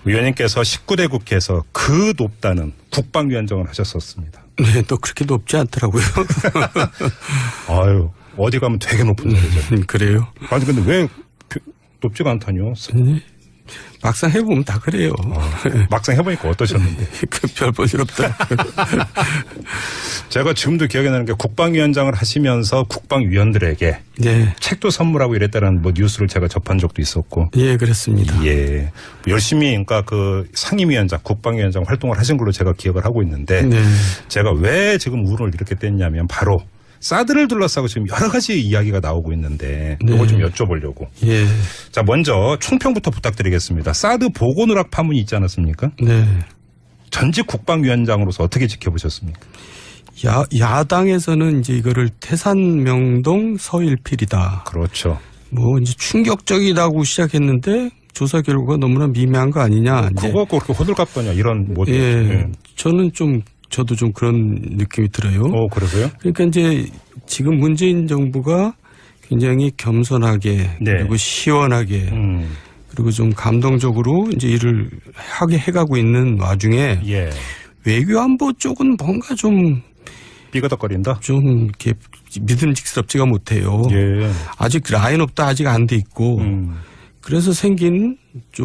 의원님께서 19대 국회에서 그 높다는 국방위원장을 하셨었습니다. 네, 또 그렇게 높지 않더라고요. 아유, 어디 가면 되게 높은 자리죠. 그래요? 아니, 근데 왜 높지가 않다뇨? 막상 해보면 다 그래요. 막상 해보니까 어떠셨는데? 별 볼 일 없다. 제가 지금도 기억에 나는 게 국방위원장을 하시면서 국방위원들에게 네. 책도 선물하고 이랬다는 뭐 뉴스를 제가 접한 적도 있었고. 예, 그렇습니다. 예. 열심히 그러니까 그 상임위원장, 국방위원장 활동을 하신 걸로 제가 기억을 하고 있는데 네. 제가 왜 지금 울음을 이렇게 뗐냐면 바로 사드를 둘러싸고 지금 여러 가지 이야기가 나오고 있는데 이걸 좀 여쭤보려고. 예. 자, 먼저 총평부터 부탁드리겠습니다. 사드 보고 누락 파문이 있지 않았습니까? 네. 전직 국방위원장으로서 어떻게 지켜보셨습니까? 야당에서는 이제 이거를 태산명동 서일필이다. 그렇죠. 뭐 이제 충격적이다고 시작했는데 조사 결과가 너무나 미미한 거 아니냐. 그거 갖고 그렇게 호들갑더냐 이런 모드. 예. 저도 좀 그런 느낌이 들어요. 그러세요? 그러니까 이제 지금 문재인 정부가 굉장히 겸손하게 네. 그리고 시원하게 그리고 좀 감동적으로 이제 일을 하게 해가고 있는 와중에 예. 외교안보 쪽은 뭔가 좀 삐그덕거린다? 좀 이렇게 믿음직스럽지가 못해요. 예. 아직 라인업도 아직 안 돼 있고 그래서 생긴 좀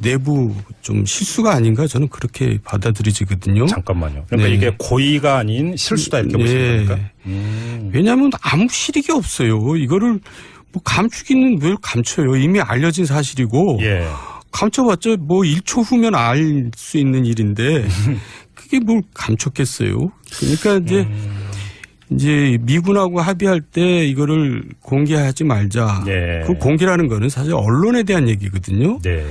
내부 좀 실수가 아닌가 저는 그렇게 받아들이지거든요. 잠깐만요. 그러니까 네. 이게 고의가 아닌 실수다 이렇게 보시는 겁니까? 왜냐하면 아무 실익이 없어요. 이거를 뭐 감추기는 왜 감춰요. 이미 알려진 사실이고 예. 감춰봤자 뭐 1초 후면 알 수 있는 일인데 그게 뭘 감췄겠어요. 그러니까 이제 미군하고 합의할 때 이거를 공개하지 말자. 네. 그 공개라는 거는 사실 언론에 대한 얘기거든요. 네.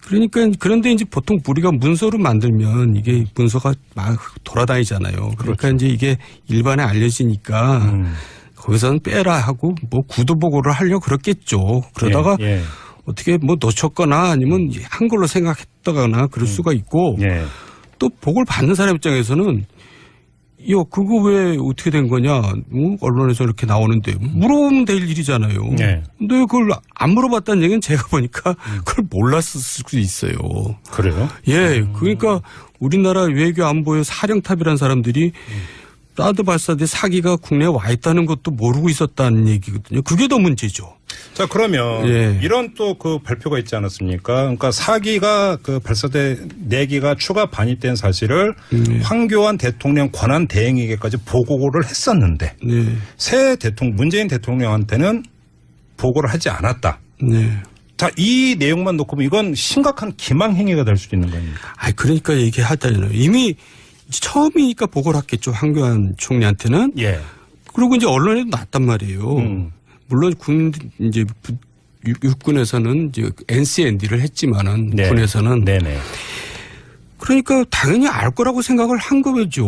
그러니까 그런데 이제 보통 우리가 문서로 만들면 이게 문서가 막 돌아다니잖아요. 그러니까 이제 이게 일반에 알려지니까 거기서는 빼라 하고 뭐 구두 보고를 하려고 그랬겠죠. 그러다가 예. 어떻게 뭐 놓쳤거나 아니면 한글로 생각했다거나 그럴 수가 있고 예. 또 보고를 받는 사람 입장에서는 그거 왜 어떻게 된 거냐? 언론에서 이렇게 나오는데 물어보면 될 일이잖아요. 네. 근데 그걸 안 물어봤다는 얘기는 제가 보니까 그걸 몰랐을 수도 있어요. 그래요? 예. 그러니까 우리나라 외교 안보의 사령탑이라는 사람들이 사드 발사대 사기가 국내에 와 있다는 것도 모르고 있었다는 얘기거든요. 그게 더 문제죠. 자, 그러면 예. 이런 또 그 발표가 있지 않았습니까? 그러니까 사기가 그 발사대 4기가 추가 반입된 사실을 황교안 대통령 권한 대행에게까지 보고를 했었는데 네. 새 문재인 대통령한테는 보고를 하지 않았다. 네. 자, 이 내용만 놓고 보면 이건 심각한 기망행위가 될 수도 있는 겁니다. 그러니까 얘기하잖아요. 이미 처음이니까 보고를 했겠죠. 황교안 총리한테는. 예. 그리고 이제 언론에도 났단 말이에요. 물론 이제 육군에서는 이제 NCND를 했지만은 네. 군에서는. 네네. 그러니까 당연히 알 거라고 생각을 한 거죠.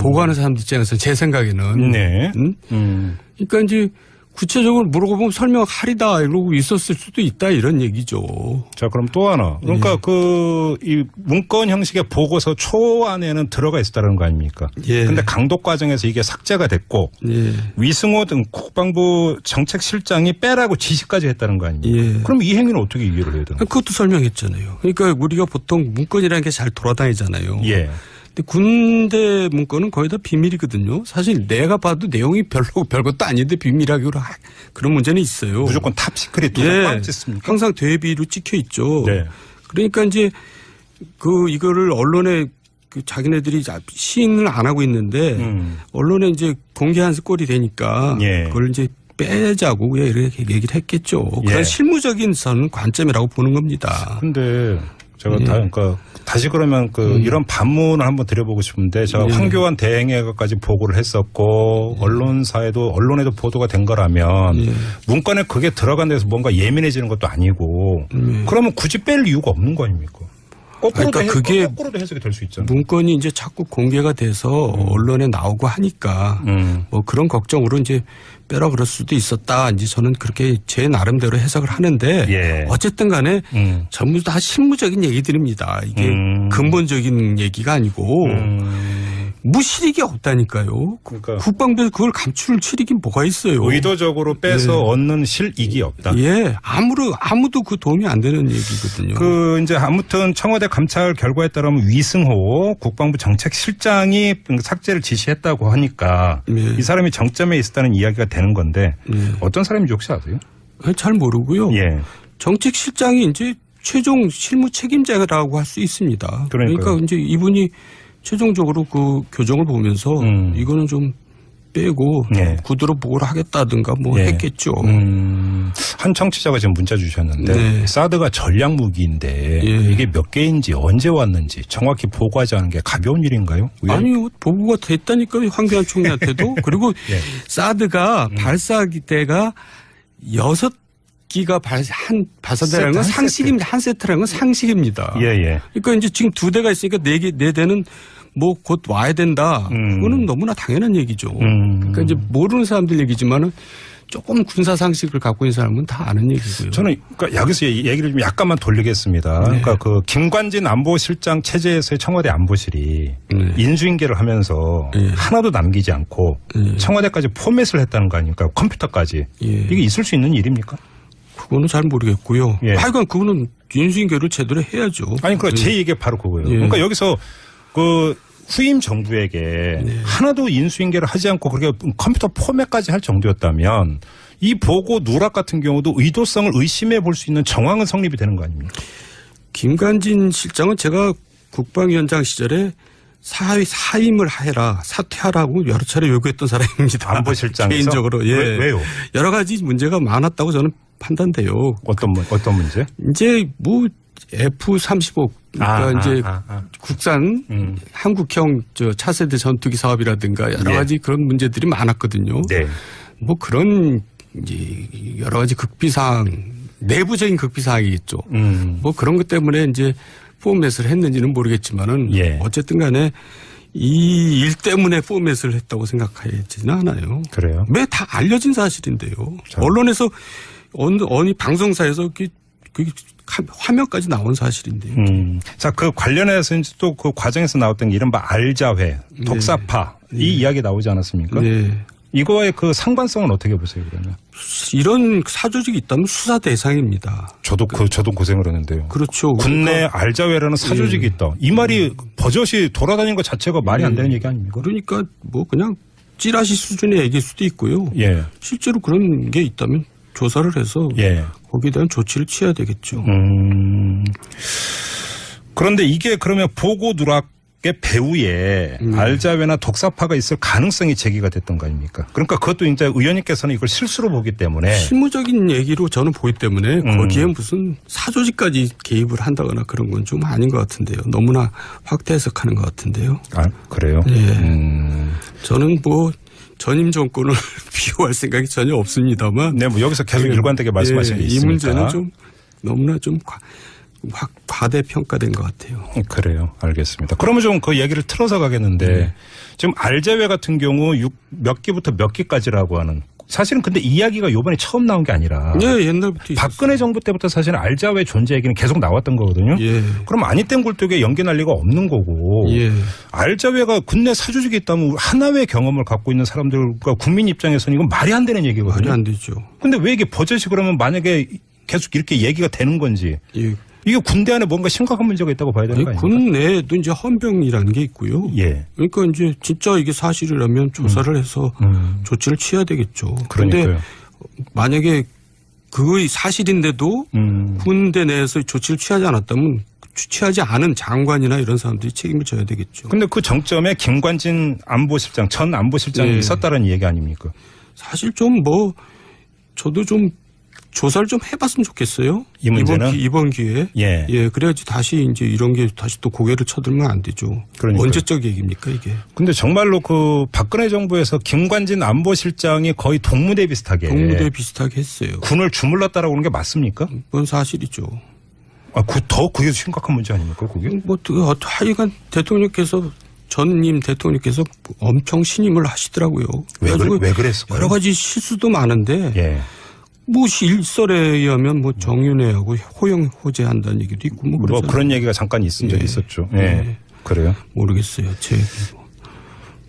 보고하는 사람들 입장에서 제 생각에는. 네. 그러니까 이제 구체적으로 물어보면 설명하리다 이러고 있었을 수도 있다 이런 얘기죠. 자, 그럼 또 하나. 그러니까 이 문건 형식의 보고서 초안에는 들어가 있었다는 거 아닙니까? 예. 근데 강독 과정에서 이게 삭제가 됐고 예. 위승호 등 국방부 정책실장이 빼라고 지시까지 했다는 거 아닙니까? 예. 그럼 이 행위는 어떻게 이해를 해야 되는 거예요? 그것도 설명했잖아요. 그러니까 우리가 보통 문건이라는 게 잘 돌아다니잖아요. 예. 근데 군대 문건은 거의 다 비밀이거든요. 사실 내가 봐도 내용이 별것도 아닌데 비밀하기로 그런 문제는 있어요. 무조건 탑시크릿 빵 찍습니까? 항상 대비로 찍혀 있죠. 네. 그러니까 이제 이거를 언론에 자기네들이 시인을 안 하고 있는데 언론에 이제 공개한 꼴이 되니까 예. 그걸 이제 빼자고 이렇게 얘기를 했겠죠. 그런 예. 실무적인 관점이라고 보는 겁니다. 근데 제가 예. 그러니까 다시 그러면 이런 반문을 한번 드려보고 싶은데 제가 예. 황교안 대행에까지 보고를 했었고 언론에도 보도가 된 거라면 예. 문건에 그게 들어간 데서 뭔가 예민해지는 것도 아니고 그러면 굳이 뺄 이유가 없는 거 아닙니까? 거꾸로도 해석이 될 수 있잖아요. 문건이 이제 자꾸 공개가 돼서 언론에 나오고 하니까 뭐 그런 걱정으로 이제 빼라 그럴 수도 있었다. 이제 저는 그렇게 제 나름대로 해석을 하는데 예. 어쨌든 간에 전부 다 실무적인 얘기들입니다. 이게 근본적인 얘기가 아니고 무실익이 없다니까요. 그러니까 국방부에서 그걸 감출 실익이 뭐가 있어요. 의도적으로 빼서 얻는 실익이 없다. 예, 아무도 그 도움이 안 되는 얘기거든요. 이제 아무튼 청와대 감찰 결과에 따르면 위승호 국방부 정책실장이 삭제를 지시했다고 하니까 네. 이 사람이 정점에 있었다는 이야기가 되는 건데 어떤 사람인지 혹시 아세요? 잘 모르고요. 예. 정책실장이 이제 최종 실무 책임자라고 할 수 있습니다. 그러니까요. 그러니까 이제 이분이 최종적으로 그 교정을 보면서 이거는 좀 빼고 예. 구두로 보고를 하겠다든가 뭐 예. 했겠죠. 한 청취자가 지금 문자 주셨는데 네. 사드가 전략 무기인데 예. 이게 몇 개인지 언제 왔는지 정확히 보고하지 않은 게 가벼운 일인가요? 왜? 아니요. 보고가 됐다니까요. 황교안 총리한테도. 그리고 예. 사드가 발사기 때가 6기가 발사대라는 건 세트, 한 상식입니다. 한 세트라는 건 상식입니다. 예, 예. 그러니까 이제 지금 2대가 있으니까 4대는 뭐 곧 와야 된다. 그거는 너무나 당연한 얘기죠. 그러니까 이제 모르는 사람들 얘기지만은 조금 군사 상식을 갖고 있는 사람은 다 아는 얘기고요. 저는 그러니까 여기서 얘기를 좀 약간만 돌리겠습니다. 네. 그러니까 그 김관진 안보실장 체제에서의 청와대 안보실이 인수인계를 하면서 하나도 남기지 않고 청와대까지 포맷을 했다는 거 아닙니까? 컴퓨터까지. 이게 있을 수 있는 일입니까? 그거는 잘 모르겠고요. 예. 하여간 그거는 인수인계를 제대로 해야죠. 아니, 그러니까 제 얘기가 바로 그거예요. 예. 그러니까 여기서 그 후임 정부에게 하나도 인수인계를 하지 않고 그렇게 컴퓨터 포맷까지 할 정도였다면 이 보고 누락 같은 경우도 의도성을 의심해 볼 수 있는 정황은 성립이 되는 거 아닙니까? 김관진 실장은 제가 국방위원장 시절에 사임을 해라, 사퇴하라고 여러 차례 요구했던 사람입니다. 안보실장에서? 개인적으로. 예. 왜요? 여러 가지 문제가 많았다고 저는 판단돼요. 어떤 문제? 이제 뭐 F-35 그러니까 이제 국산 한국형 차세대 전투기 사업이라든가 여러 가지 그런 문제들이 많았거든요. 네. 뭐 그런 이제 여러 가지 극비사항, 내부적인 극비사항이겠죠. 뭐 그런 것 때문에 이제 포맷을 했는지는 모르겠지만은 어쨌든 간에 이 일 때문에 포맷을 했다고 생각하지는 않아요. 그래요? 왜 다 알려진 사실인데요. 언론에서 어느 방송사에서 그 화면까지 나온 사실인데요. 자, 그 관련해서 이제 또 그 과정에서 나왔던 게 이른바 알자회, 독사파 이 이야기 나오지 않았습니까? 네. 이거의 그 상관성은 어떻게 보세요, 그러면? 이런 사조직이 있다면 수사 대상입니다. 저도 고생을 했는데요. 그렇죠. 국내 알자회라는 사조직이 있다. 이 말이 버젓이 돌아다니는 것 자체가 말이 안 되는 얘기 아닙니까? 그러니까 뭐 그냥 찌라시 수준의 얘기일 수도 있고요. 예. 실제로 그런 게 있다면 조사를 해서 거기에 대한 조치를 취해야 되겠죠. 그런데 이게 그러면 보고 누락의 배후에 알자회나 독사파가 있을 가능성이 제기가 됐던 거 아닙니까? 그러니까 그것도 이제 의원님께서는 이걸 실수로 보기 때문에 실무적인 얘기로 저는 보기 때문에 거기에 무슨 사조직까지 개입을 한다거나 그런 건 좀 아닌 것 같은데요. 너무나 확대 해석하는 것 같은데요. 아, 그래요? 저는 뭐 전임 정권을 비호할 생각이 전혀 없습니다만. 네, 뭐 여기서 계속 일관되게 말씀하시는 게 있으니까. 이 문제는 좀 너무나 좀 과대평가된 것 같아요. 그래요. 알겠습니다. 그러면 좀 그 얘기를 틀어서 가겠는데 지금 알자회 같은 경우 몇 기부터 몇 기까지라고 하는 사실은 근데 이야기가 이번에 처음 나온 게 아니라 옛날부터 박근혜 정부 때부터 사실은 알자회 존재 얘기는 계속 나왔던 거거든요. 그럼 아니땐 굴뚝에 연계 날 리가 없는 거고 알자회가 국내 사조직이 있다면 하나의 경험을 갖고 있는 사람들과 국민 입장에서는 이건 말이 안 되는 얘기거든요. 말이 안 되죠. 근데 왜 이게 버젓이 그러면 만약에 계속 이렇게 얘기가 되는 건지 이게 군대 안에 뭔가 심각한 문제가 있다고 봐야 되는 거 아닙니까? 군 내에도 이제 헌병이라는 게 있고요. 그러니까 이제 진짜 이게 사실이라면 조사를 해서 조치를 취해야 되겠죠. 그런데 만약에 그거 사실인데도 군대 내에서 조치를 취하지 않았다면 취하지 않은 장관이나 이런 사람들이 책임을 져야 되겠죠. 그런데 그 정점에 김관진 안보실장, 전 안보실장이 있었다는 얘기 아닙니까? 사실 좀 뭐 저도 좀 조사를 좀 해봤으면 좋겠어요. 이 문제는 이번 기회에. 그래야지 다시 이제 이런 게 다시 또 고개를 쳐들면 안 되죠. 그러니까요. 언제적 얘기입니까 이게? 근데 정말로 그 박근혜 정부에서 김관진 안보실장이 거의 동무대 비슷하게 했어요. 군을 주물렀다라고 하는 게 맞습니까? 그건 사실이죠. 그게 심각한 문제 아닙니까 그게? 뭐 하여간 전임 대통령께서 엄청 신임을 하시더라고요. 왜 그랬을까요? 여러 가지 실수도 많은데. 뭐 일설에 의하면 뭐 정윤회하고 호영호재한다는 얘기도 있고 뭐 그런 얘기가 잠깐 있은 적이 있었죠. 그래요? 모르겠어요.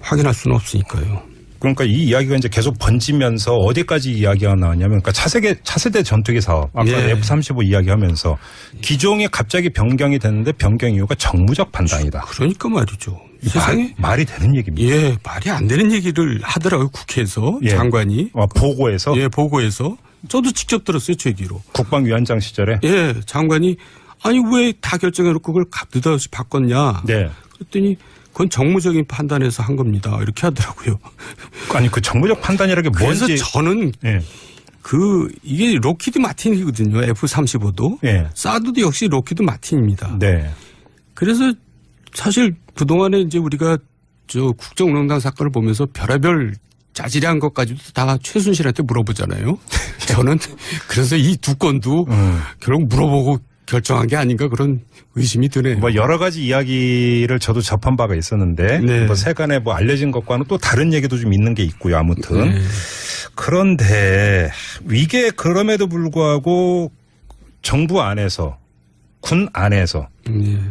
확인할 수는 없으니까요. 그러니까 이 이야기가 이제 계속 번지면서 어디까지 이야기가 나왔냐면, 그러니까 차세대 전투기 사업, 아까 F-35 이야기하면서 기종이 갑자기 변경이 됐는데 변경 이유가 정무적 판단이다. 그러니까 말이죠. 세상에 말이 되는 얘기입니다. 예, 말이 안 되는 얘기를 하더라고요. 국회에서 장관이. 보고에서. 예, 보고에서. 저도 직접 들었어요. 제 귀로. 국방위원장 시절에. 예, 장관이 아니 왜 다 결정해놓고 그걸 느닷없이 바꿨냐. 네. 그랬더니 그건 정무적인 판단에서 한 겁니다. 이렇게 하더라고요. 아니 그 정무적 판단이라는 게 뭔지. 그래서 저는 이게 로키드 마틴이거든요. F-35도. 사드도 역시 로키드 마틴입니다. 네. 그래서 사실 그동안에 이제 우리가 저 국정농단 사건을 보면서 별의별 짜지리한 것까지도 다 최순실한테 물어보잖아요. 저는 그래서 이 두 건도 결국 물어보고 결정한 게 아닌가 그런 의심이 드네요. 뭐 여러 가지 이야기를 저도 접한 바가 있었는데 뭐 세간에 뭐 알려진 것과는 또 다른 얘기도 좀 있는 게 있고요. 아무튼 그런데 이게 그럼에도 불구하고 정부 안에서 군 안에서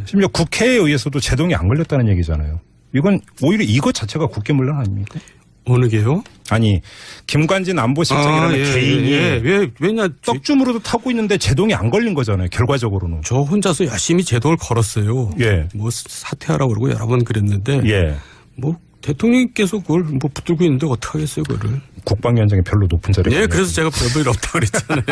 심지어 국회에 의해서도 제동이 안 걸렸다는 얘기잖아요. 이건 오히려 이것 자체가 국회문란 아닙니까? 어느 게요? 아니 김관진 안보실장이라는 개인이 왜냐 떡주무로도 타고 있는데 제동이 안 걸린 거잖아요. 결과적으로는. 저 혼자서 열심히 제동을 걸었어요. 뭐 사퇴하라고 그러고 여러 번 그랬는데 뭐 대통령께서 그걸 뭐 붙들고 있는데 어떻게 하겠어요 그거를. 국방위원장이 별로 높은 자리에. 그래서 제가 별볼 없다고 그랬잖아요.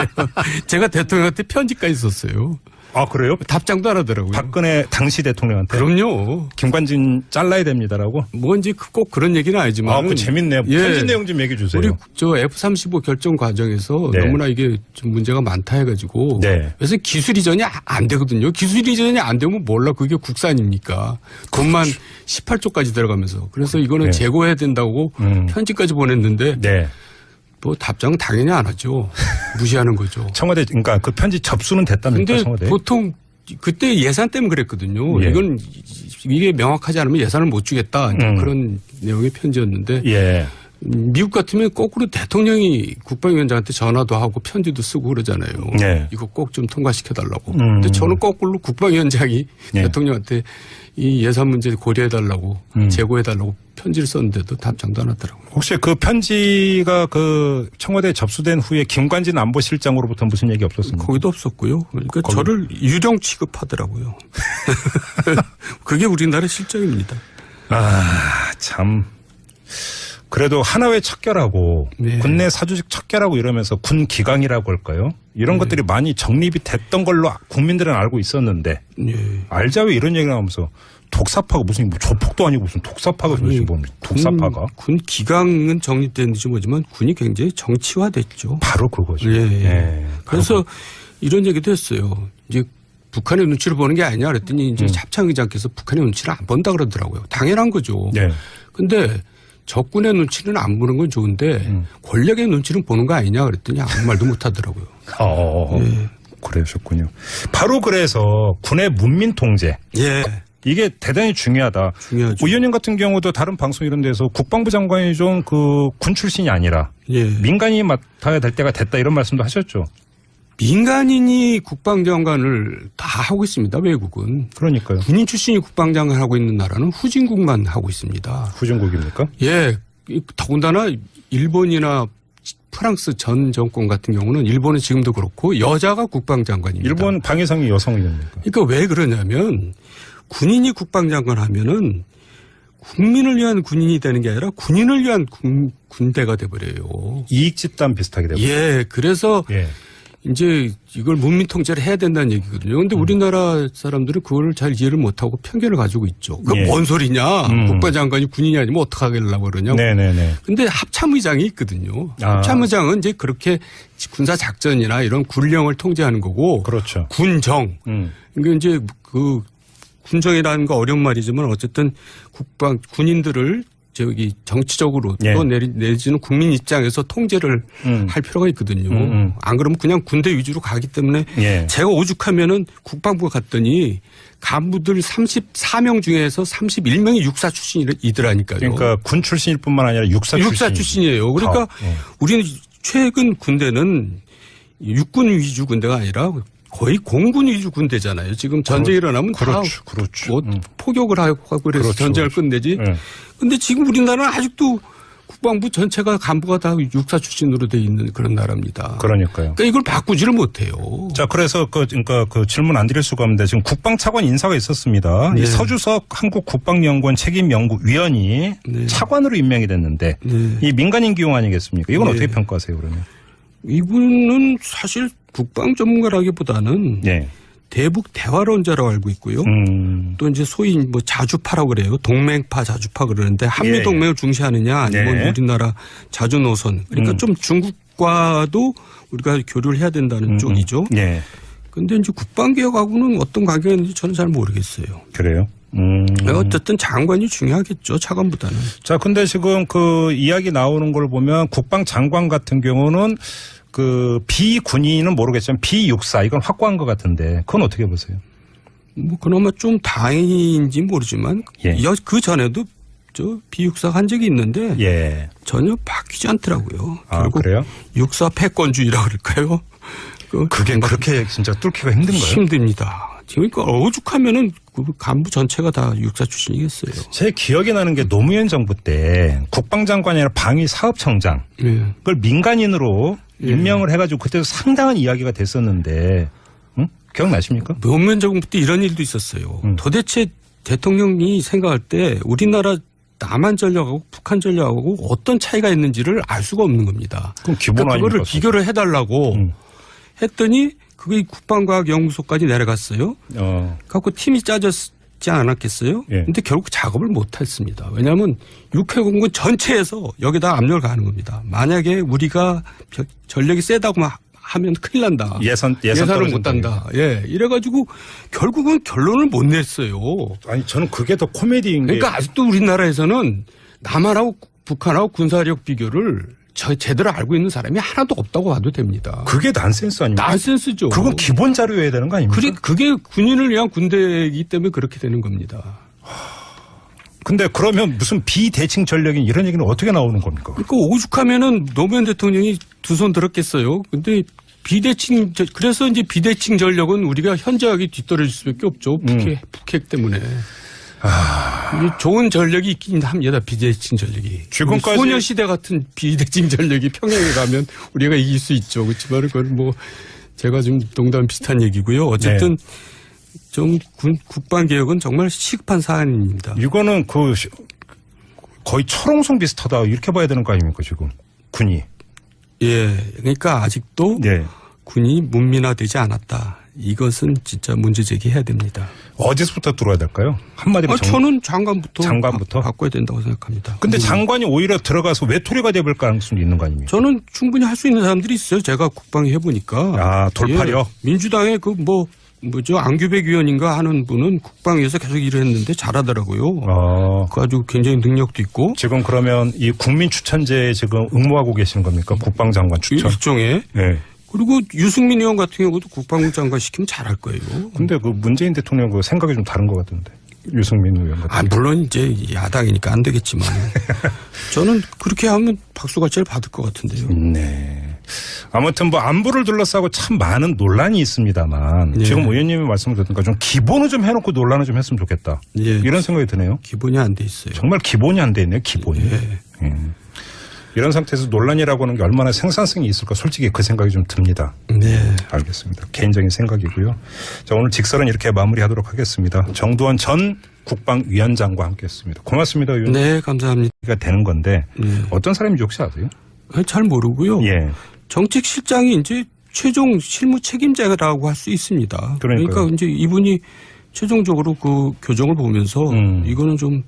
제가 대통령한테 편지까지 썼어요. 아 그래요? 답장도 안 하더라고요. 박근혜 당시 대통령한테. 그럼요. 김관진 잘라야 됩니다라고. 뭔지 꼭 그런 얘기는 아니지만. 그 재밌네요. 편지 내용 좀 얘기해 주세요. 우리 저 F-35 결정 과정에서 너무나 이게 좀 문제가 많다 해가지고. 그래서 기술 이전이 안 되거든요. 기술 이전이 안 되면 몰라 그게 국산입니까? 돈만 18조까지 들어가면서. 그래서 이거는 재고해야 된다고 편지까지 보냈는데. 뭐 답장은 당연히 안 하죠. 무시하는 거죠. 청와대 그러니까 그 편지 접수는 됐답니까? 근데 청와대. 보통 그때 예산 때문에 그랬거든요. 이건 이게 명확하지 않으면 예산을 못 주겠다. 그런 내용의 편지였는데 미국 같으면 거꾸로 대통령이 국방위원장한테 전화도 하고 편지도 쓰고 그러잖아요. 이거 꼭 좀 통과시켜달라고. 근데 저는 거꾸로 국방위원장이 대통령한테 이 예산 문제 고려해달라고 재고해달라고 편지를 썼는데도 답장도 안 하더라고요. 혹시 그 편지가 그 청와대에 접수된 후에 김관진 안보실장으로부터 무슨 얘기 없었습니까? 거기도 없었고요. 그러니까 저를 유령 취급하더라고요. 그게 우리나라 실정입니다. 참. 그래도 하나회 척결하고 군내 사조직 척결하고 이러면서 군 기강이라고 할까요? 이런 것들이 많이 정립이 됐던 걸로 국민들은 알고 있었는데 알자 왜 이런 얘기 나오면서 독사파가 무슨 뭐 조폭도 아니고 무슨 독사파가 도대체 뭡니까? 독사파가. 군 기강은 정립됐는지 모르지만 군이 굉장히 정치화됐죠. 바로 그거죠. 그래서 이런 얘기도 했어요. 이제 북한의 눈치를 보는 게 아니냐 그랬더니 이제 합참 의장께서 북한의 눈치를 안 본다 그러더라고요. 당연한 거죠. 근데 적군의 눈치는 안 보는 건 좋은데 권력의 눈치는 보는 거 아니냐 그랬더니 아무 말도 못 하더라고요. 그러셨군요. 바로 그래서 군의 문민 통제. 이게 대단히 중요하다. 중요하죠. 의원님 같은 경우도 다른 방송 이런 데서 국방부 장관이 좀 그 군 출신이 아니라 민간인이 맡아야 될 때가 됐다 이런 말씀도 하셨죠. 민간인이 국방장관을 다 하고 있습니다. 외국은. 그러니까요. 군인 출신이 국방장관 하고 있는 나라는 후진국만 하고 있습니다. 후진국입니까? 더군다나 일본이나 프랑스 전 정권 같은 경우는 일본은 지금도 그렇고 여자가 국방장관입니다. 일본 방위상이 여성이입니까? 그러니까 왜 그러냐면 군인이 국방장관 하면은 국민을 위한 군인이 되는 게 아니라 군인을 위한 군대가 돼버려요. 이익 집단 비슷하게 돼버려요. 그래서 이제 이걸 문민 통제를 해야 된다는 얘기거든요. 그런데 우리나라 사람들은 그걸 잘 이해를 못하고 편견을 가지고 있죠. 그게 뭔 소리냐. 국방장관이 군인이 아니면 어떡하려고 그러냐고. 그런데 합참의장이 있거든요. 합참의장은 이제 그렇게 군사작전이나 이런 군령을 통제하는 거고. 그렇죠. 군정. 그러니까 이제 그 군정이라는 거 어려운 말이지만 어쨌든 군인들을 저기 정치적으로 또 내지는 국민 입장에서 통제를 할 필요가 있거든요. 안 그러면 그냥 군대 위주로 가기 때문에 제가 오죽하면은 국방부가 갔더니 간부들 34명 중에서 31명이 육사 출신이더라니까요. 그러니까 군 출신일 뿐만 아니라 육사 출신이에요. 그러니까 우리는 최근 군대는 육군 위주 군대가 아니라 거의 공군 위주 군대잖아요. 지금 전쟁이 일어나면 그렇죠. 다 그렇죠. 뭐 포격을 하고 그래서 그렇죠. 전쟁을 끝내지. 근데 지금 우리나라는 아직도 국방부 전체가 간부가 다 육사 출신으로 돼 있는 그런 나라입니다. 그러니까요. 그러니까 이걸 바꾸지를 못해요. 자, 그래서 그러니까 그 질문 안 드릴 수가 없는데 지금 국방차관 인사가 있었습니다. 네. 이 서주석 한국국방연구원 책임연구위원이 네. 차관으로 임명이 됐는데 네. 이 민간인 기용 아니겠습니까? 이건 네. 어떻게 평가하세요, 그러면? 이분은 사실 국방 전문가라기보다는 네. 대북 대화론자라고 알고 있고요. 또 이제 소위 뭐 자주파라고 그래요. 동맹파 자주파 그러는데 한미 예. 동맹을 중시하느냐 아니면 네. 우리나라 자주 노선. 그러니까 좀 중국과도 우리가 교류를 해야 된다는 쪽이죠. 네. 근데 이제 국방개혁하고는 어떤 관계가 있는지 저는 잘 모르겠어요. 그래요? 어쨌든 장관이 중요하겠죠. 차관보다는. 자, 근데 지금 그 이야기 나오는 걸 보면 국방장관 같은 경우는 그 비군인은 모르겠지만 비육사 이건 확고한 것 같은데 그건 어떻게 보세요? 뭐 그나마 좀 다행인지 모르지만 예. 그 전에도 저 비육사 한 적이 있는데 예. 전혀 바뀌지 않더라고요. 아, 결국 그래요? 육사 패권주의라고 그럴까요? 그게 그렇게 진짜 뚫기가 힘든 거예요? 힘듭니다. 그러니까 오죽하면은 그 간부 전체가 다 육사 출신이겠어요. 제 기억이 나는 게 노무현 정부 때 국방장관이 아니라 방위사업청장 예. 그걸 민간인으로 임명을 해가지고 그때도 상당한 이야기가 됐었는데 응? 기억나십니까? 노무현 정부 때 이런 일도 있었어요. 도대체 대통령이 생각할 때 우리나라 남한 전략하고 북한 전략하고 어떤 차이가 있는지를 알 수가 없는 겁니다. 그럼 기본 그러니까 그거를 아닙니까? 비교를 해달라고 했더니 그게 국방과학연구소까지 내려갔어요. 갖고 팀이 짜졌지 않았겠어요? 예. 근데 결국 작업을 못했습니다. 왜냐하면 육해공군 전체에서 여기다 압력을 가는 겁니다. 만약에 우리가 전력이 세다고 하면 큰일 난다. 예산을 못 한다. 예, 이래가지고 결국은 결론을 못 냈어요. 아니 저는 그게 더 코미디인 게. 그러니까 아직도 우리나라에서는 남한하고 북한하고 군사력 비교를 제대로 알고 있는 사람이 하나도 없다고 봐도 됩니다. 그게 난센스 아닙니까? 난센스죠. 그건 기본 자료여야 되는 거 아닙니까? 그게 군인을 위한 군대이기 때문에 그렇게 되는 겁니다. 근데 그러면 무슨 비대칭 전력인 이런 얘기는 어떻게 나오는 겁니까? 그러니까 오죽하면은 노무현 대통령이 두 손 들었겠어요. 근데 그래서 이제 비대칭 전력은 우리가 현저하게 뒤떨어질 수밖에 없죠. 북핵 때문에. 좋은 전력이 있긴 합니다. 비대칭 전력이. 지금까지 소녀시대 같은 비대칭 전력이 평양에 가면 우리가 이길 수 있죠. 그렇지만 그건 뭐 제가 좀 농담 비슷한 얘기고요. 어쨌든 좀 국방개혁은 정말 시급한 사안입니다. 이거는 거의 철옹성 비슷하다 이렇게 봐야 되는 거 아닙니까 지금 군이. 예, 그러니까 아직도 군이 문민화되지 않았다. 이것은 진짜 문제 제기해야 됩니다. 어디서부터 들어야 될까요? 한마디로 저는 장관부터 바꿔야 된다고 생각합니다. 근데 장관이 오히려 들어가서 외톨이가 돼볼 가능성이 있는 거 아닙니까? 저는 충분히 할 수 있는 사람들이 있어요. 제가 국방위 해보니까. 돌팔이요? 예, 민주당의 안규백 의원인가 하는 분은 국방위에서 계속 일을 했는데 잘하더라고요. 그 아주 굉장히 능력도 있고. 지금 그러면 이 국민 추천제에 지금 응모하고 계시는 겁니까? 국방장관 추천. 일종의. 네. 그리고 유승민 의원 같은 경우도 국방부 장관 시키면 잘할 거예요. 근데 그 문재인 대통령 그 생각이 좀 다른 것 같은데. 유승민 의원 같은. 물론 이제 야당이니까 안 되겠지만 저는 그렇게 하면 박수갈채를 받을 것 같은데요. 네. 아무튼 뭐 안보를 둘러싸고 참 많은 논란이 있습니다.만 지금 의원님이 말씀을 듣니까 좀 기본을 좀 해놓고 논란을 좀 했으면 좋겠다. 이런 생각이 드네요. 기본이 안 돼 있어요. 정말 기본이 안 돼 있네요. 기본이. 이런 상태에서 논란이라고 하는 게 얼마나 생산성이 있을까 솔직히 그 생각이 좀 듭니다. 네. 알겠습니다. 개인적인 생각이고요. 자, 오늘 직설은 이렇게 마무리하도록 하겠습니다. 정두환 전 국방위원장과 함께했습니다. 고맙습니다. 의원님. 네, 감사합니다. 되는 건데 어떤 사람인지 혹시 아세요? 잘 모르고요. 예. 정책실장이 이제 최종 실무 책임자라고 할 수 있습니다. 그러니까요. 그러니까 이제 이분이 최종적으로 그 교정을 보면서 이거는 좀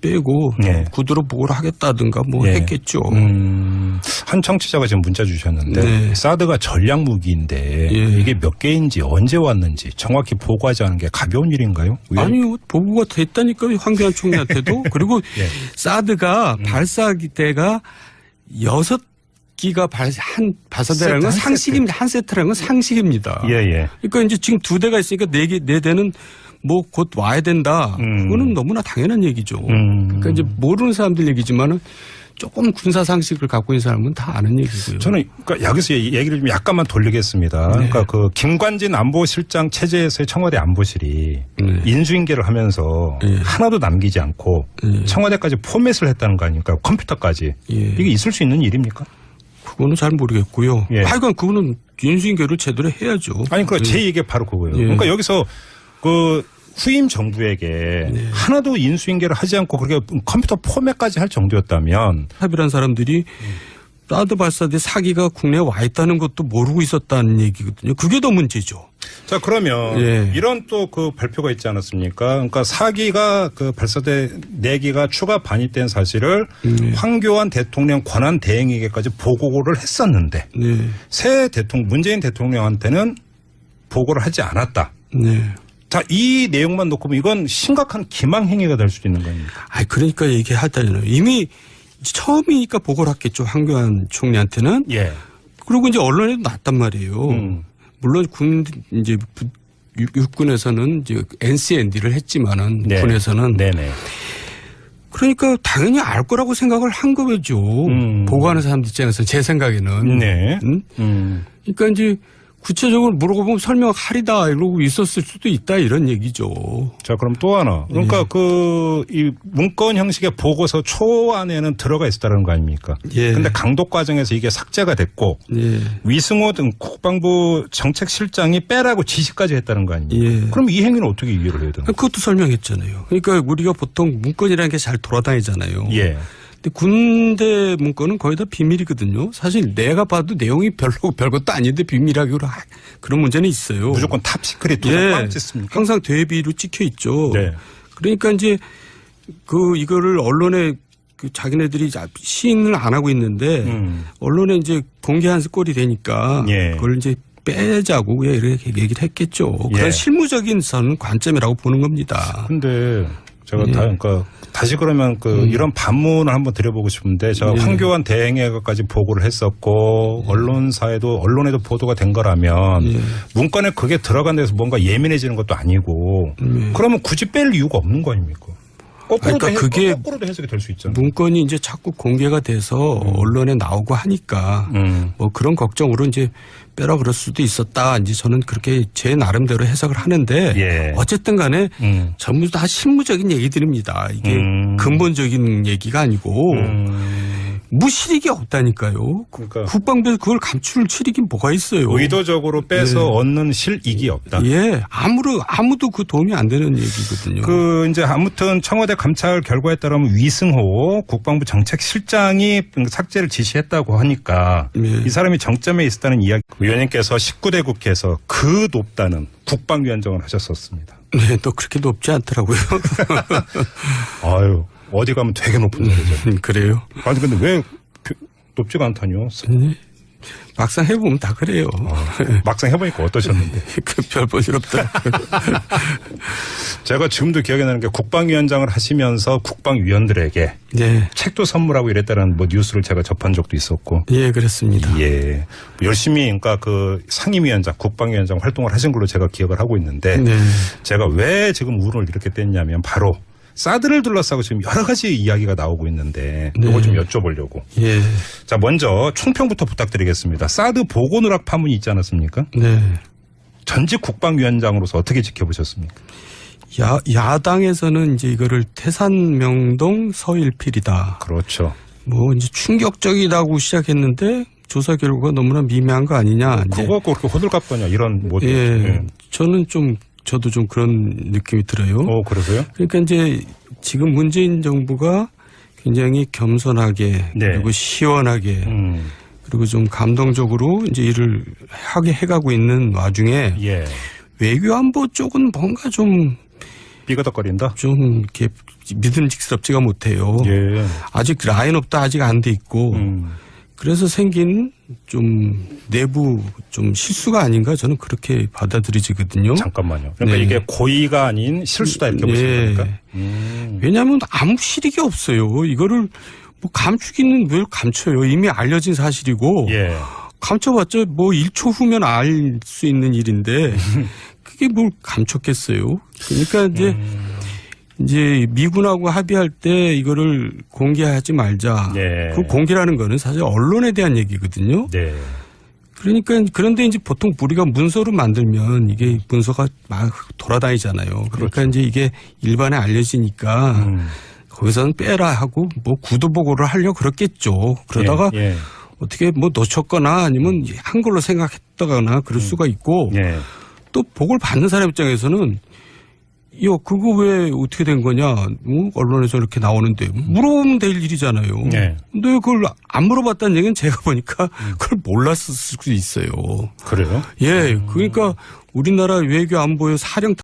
빼고 구두로 보고를 하겠다든가 했겠죠. 한 청취자가 지금 문자 주셨는데 사드가 전략 무기인데 이게 몇 개인지 언제 왔는지 정확히 보고하지 않은 게 가벼운 일인가요? 아니요. 보고가 됐다니까요. 황교안 총리한테도. 그리고 사드가 발사기대가 6기가 발사대라는 건 상식입니다. 한 세트라는 건 상식입니다. 그러니까 이제 지금 2대가 있으니까 4대는 곧 와야 된다. 그거는 너무나 당연한 얘기죠. 그러니까 이제 모르는 사람들 얘기지만은 조금 군사 상식을 갖고 있는 사람은 다 아는 얘기고요. 저는 그러니까 여기서 얘기를 좀 약간만 돌리겠습니다. 네. 그러니까 그 김관진 안보실장 체제에서의 청와대 안보실이 인수인계를 하면서 하나도 남기지 않고 청와대까지 포맷을 했다는 거 아닙니까? 컴퓨터까지. 이게 있을 수 있는 일입니까? 그거는 잘 모르겠고요. 하여간 그거는 인수인계를 제대로 해야죠. 아니, 그러니까 제 얘기가 바로 그거예요. 그러니까 여기서 그 후임 정부에게 하나도 인수인계를 하지 않고 그렇게 컴퓨터 포맷까지 할 정도였다면 합의란 사람들이 사드 발사대 사기가 국내에 와 있다는 것도 모르고 있었다는 얘기거든요. 그게 더 문제죠. 자, 그러면 이런 또 그 발표가 있지 않았습니까? 그러니까 사기가 그 발사대 4기가 추가 반입된 사실을 황교안 대통령 권한 대행에게까지 보고를 했었는데 새 대통령 문재인 대통령한테는 보고를 하지 않았다. 자, 이 내용만 놓고 보면 이건 심각한 기망행위가 될 수도 있는 거 아닙니까? 그러니까 얘기하잖아요. 이미 처음이니까 보고를 했겠죠. 황교안 총리한테는. 그리고 이제 언론에도 났단 말이에요. 물론 이제 육군에서는 이제 NCND를 했지만은 군에서는. 그러니까 당연히 알 거라고 생각을 한 거죠. 보고하는 사람들 입장에서 제 생각에는. 그러니까 이제 구체적으로 물어보면 설명하리다 이러고 있었을 수도 있다 이런 얘기죠. 자, 그럼 또 하나. 그러니까 이 문건 형식의 보고서 초안에는 들어가 있었다는 거 아닙니까? 근데 강독 과정에서 이게 삭제가 됐고 위승호 등 국방부 정책실장이 빼라고 지시까지 했다는 거 아닙니까? 그럼 이 행위는 어떻게 이해를 해야 되는 거예요? 그것도 설명했잖아요. 그러니까 우리가 보통 문건이라는 게 잘 돌아다니잖아요. 근데 군대 문건은 거의 다 비밀이거든요. 사실 내가 봐도 내용이 별것도 아닌데 비밀하기로 그런 문제는 있어요. 무조건 탑시크릿 도장 찍습니까? 항상 대비로 찍혀 있죠. 그러니까 이제 이거를 언론에 자기네들이 시인을 안 하고 있는데 언론에 이제 공개한 꼴이 되니까 그걸 이제 빼자고 이렇게 얘기를 했겠죠. 그런 실무적인 관점이라고 보는 겁니다. 근데 제가 그러니까 다시 그러면 이런 반문을 한번 드려보고 싶은데 제가 황교안 대행에까지 보고를 했었고 언론에도 보도가 된 거라면 문건에 그게 들어간 데서 뭔가 예민해지는 것도 아니고 그러면 굳이 뺄 이유가 없는 거 아닙니까? 거꾸로도 해석이 될 수 있잖아요. 문건이 이제 자꾸 공개가 돼서 언론에 나오고 하니까 뭐 그런 걱정으로 이제 빼라 그럴 수도 있었다. 이제 저는 그렇게 제 나름대로 해석을 하는데 어쨌든 간에 전부 다 실무적인 얘기들입니다. 이게 근본적인 얘기가 아니고 무실익이 없다니까요. 그러니까 국방부에서 그걸 감출 실익이 뭐가 있어요. 의도적으로 빼서 얻는 실익이 없다. 아무도 그 도움이 안 되는 얘기거든요. 이제 아무튼 청와대 감찰 결과에 따르면 위승호 국방부 정책실장이 삭제를 지시했다고 하니까 이 사람이 정점에 있었다는 이야기. 의원님께서 19대 국회에서 높다는 국방위원장을 하셨었습니다. 또 그렇게 높지 않더라고요. 아유. 어디 가면 되게 높은 자리죠. 그래요? 아니 근데 왜 높지가 않다뇨? 막상 해보면 다 그래요. 막상 해보니까 어떠셨는데? 별 볼일 없다. 제가 지금도 기억에 나는 게 국방위원장을 하시면서 국방위원들에게 책도 선물하고 이랬다는 뉴스를 제가 접한 적도 있었고. 그렇습니다. 열심히 그러니까 상임위원장, 국방위원장 활동을 하신 걸로 제가 기억을 하고 있는데 제가 왜 지금 우를 이렇게 뗐냐면 바로 사드를 둘러싸고 지금 여러 가지 이야기가 나오고 있는데 이걸 좀 여쭤보려고. 자, 먼저 총평부터 부탁드리겠습니다. 사드 보고 누락 파문이 있지 않았습니까? 전직 국방위원장으로서 어떻게 지켜보셨습니까? 야당에서는 이제 이거를 태산명동 서일필이다. 그렇죠. 뭐 이제 충격적이라고 시작했는데 조사 결과가 너무나 미미한 거 아니냐. 그거 그렇게 호들갑 거냐 이런 모드. 저도 좀 그런 느낌이 들어요. 그러세요? 그러니까 이제 지금 문재인 정부가 굉장히 겸손하게 그리고 시원하게 그리고 좀 감동적으로 이제 일을 하게 해가고 있는 와중에 외교안보 쪽은 뭔가 좀 삐거덕거린다? 좀 이렇게 믿음직스럽지가 못해요. 아직 라인업도 아직 안 돼 있고 그래서 생긴 좀 내부 좀 실수가 아닌가 저는 그렇게 받아들이지거든요. 잠깐만요. 그러니까 이게 고의가 아닌 실수다 이렇게 보시는 겁니까? 왜냐하면 아무 실익이 없어요. 이거를 뭐 감추기는 왜 감춰요. 이미 알려진 사실이고 감춰봤자 뭐 1초 후면 알 수 있는 일인데 그게 뭘 감췄겠어요. 그러니까 이제 이제 미군하고 합의할 때 이거를 공개하지 말자. 네. 그 공개라는 거는 사실 언론에 대한 얘기거든요. 네. 그러니까 그런데 이제 보통 우리가 문서로 만들면 이게 문서가 막 돌아다니잖아요. 그러니까 그렇죠. 이제 이게 일반에 알려지니까 거기서는 빼라 하고 뭐 구두 보고를 하려고 그랬겠죠. 그러다가 예. 어떻게 뭐 놓쳤거나 아니면 한글로 생각했다거나 그럴 수가 있고 예. 또 보고를 받는 사람 입장에서는 그거 왜 어떻게 된 거냐? 뭐 언론에서 이렇게 나오는데 물어보면 될 일이잖아요. 네. 근데 그걸 안 물어봤다는 얘기는 제가 보니까 그걸 몰랐을 수도 있어요. 그래요? 예, 그러니까 우리나라 외교 안보의 사령